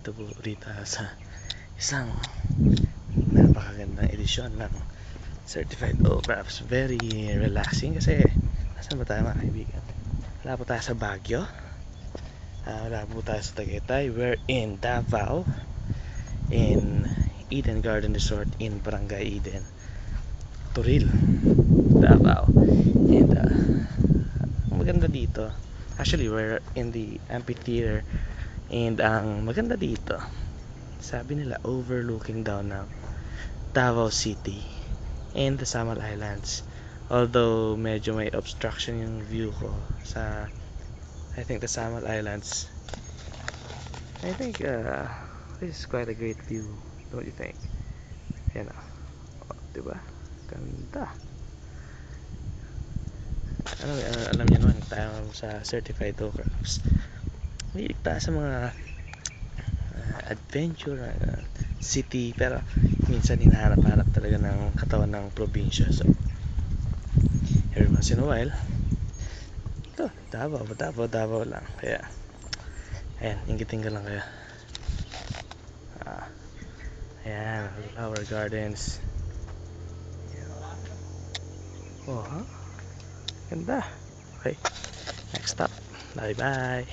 dito po rito sa isang napakagandang edisyon ng Certified Perhaps very relaxing kasi nasan ba tayo mga kaibigan? Wala po tayo sa Baguio, wala po tayo sa Tagaytay. We're in Davao, in Eden Garden Resort in Barangay Eden, Toril, Davao. And maganda dito. Actually, we're in the amphitheater. And ang maganda dito, sabi nila overlooking down ng Davao City and the Samar Islands. Although medyo may obstruction yung view ko sa I think the Samar Islands. I think this is quite a great view. Don't you think? Yan diba? Ganda. Alam niyo naman tayo sa Certified Perhaps mahilig tayo sa mga adventure city, pero minsan hinahanap-hanap talaga ng katawan ng probinsya. So every once in a while ito, Davao lang. Kaya ayan, inggitin ko lang kayo. Ayan, flower gardens. Oh, ganda. Okay, next stop. Bye bye.